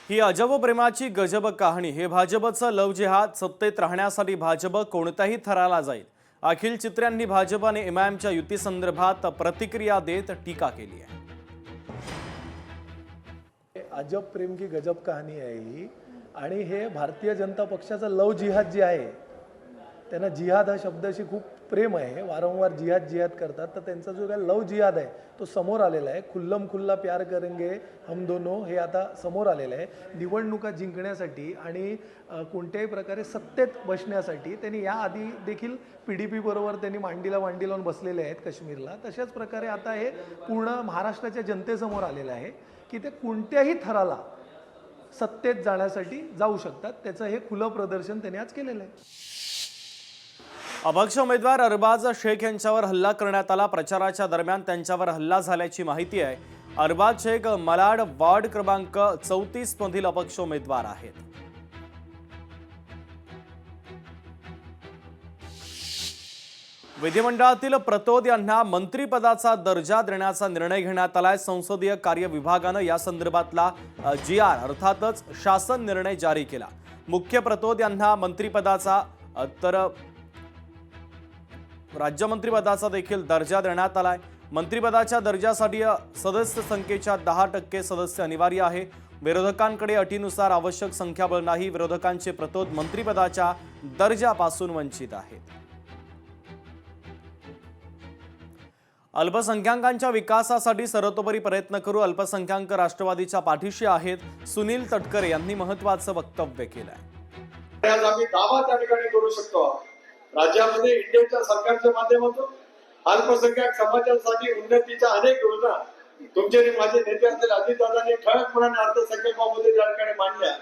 ही अजब प्रेमाची गजब कहाणी। हे भाजपचं लव जिहाद। सत्तेत राहण्यासाठी भाजप कोणत्याही थराला जाईल। अखिल चित्र्यांनी भाजप आणि एमआयएमच्या युती संदर्भात प्रतिक्रिया देत टीका केली आहे। अजब प्रेम की गजब कहाणी आहे ही। आणि हे भारतीय जनता पक्षाचं लव जिहाद जे आहे, त्यांना जिहाद हा शब्दाशी खूप प्रेम आहे, वारंवार जिहाद जिहाद करतात, तर त्यांचा जो काय लव जिहाद आहे तो समोर आलेला आहे। खुल्लम खुल्ला प्यार करेंगे हम दोनों हे आता समोर आलेलं आहे। निवडणुका जिंकण्यासाठी आणि कोणत्याही प्रकारे सत्तेत बसण्यासाठी त्यांनी याआधी देखील PDP बरोबर त्यांनी मांडीला मांडी लावून बसलेले आहेत काश्मीरला। तशाच प्रकारे आता हे पूर्ण महाराष्ट्राच्या जनतेसमोर आलेलं आहे की ते कोणत्याही थराला सत्तेत जाण्यासाठी जाऊ शकतात। त्याचं हे खुलं प्रदर्शन त्यांनी आज केलेलं आहे। अपक्ष उमेदवार अरबाज शेख यांच्यावर हल्ला करण्यात आला। प्रचाराच्या दरम्यान त्यांच्यावर हल्ला झाल्याची माहिती आहे। अरबाज शेख मलाड वार्ड क्रमांक 34 मधील अपक्ष उमेदवार आहेत। विधिमंडळातील प्रतोद यांना मंत्रिपदाचा दर्जा देण्याचा निर्णय घेण्यात आलाय। संसदीय कार्य विभागानं या संदर्भातला GR अर्थातच शासन निर्णय जारी केला। मुख्य प्रतोद यांना मंत्रिपदाचा तर राज्यमंत्रिपदाचा देखील दर्जा देण्यात आलाय। मंत्रिपदाच्या दर्जासाठी सदस्य संख्येच्या 10% सदस्य अनिवार्य आहे। विरोधकांकडे अटीनुसार आवश्यक संख्याबळ नाही। विरोधकांचे प्रतोद मंत्रिपदाच्या दर्जापासून वंचित आहेत। अल्पसंख्याकांच्या विकासासाठी सर्वतोपरी प्रयत्न करू। अल्पसंख्याक राष्ट्रवादीच्या पाठीशी आहेत। सुनील तटकरे यांनी महत्त्वाचं वक्तव्य केलंय। आज आम्ही दावा त्या ठिकाणी करू शकतो, राज्यामध्ये इंडियाच्या सरकारच्या माध्यमातून अल्पसंख्याक समाजासाठी उन्नतीच्या अनेक योजना तुमचे माझे नेते असलेले अजितदादांनी ठळकपणाने अर्थसंकल्पामध्ये त्या ठिकाणी मांडल्या।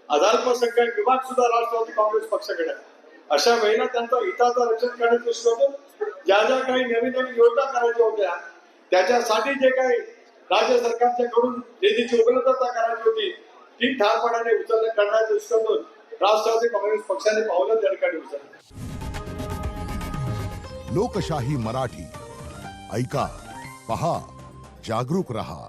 आज अल्पसंख्याक विभाग सुद्धा राष्ट्रवादी काँग्रेस पक्षाकडे आहे। अशा वेळेला त्यांचा हिताचं रक्षण करण्याचं दृष्टी होतं। ज्या ज्या काही नवीन नवीन योजना करायच्या होत्या त्याच्यासाठी जे काही राज्य सरकारच्या कडून निधीची उपलब्धता करायची होती ती ठामपणाने करण्याच्या दृष्टीतून राष्ट्रवादी काँग्रेस पक्षाने पावलं त्या ठिकाणी उचलली। लोकशाही मराठी ऐका, पहा, जागरूक रहा।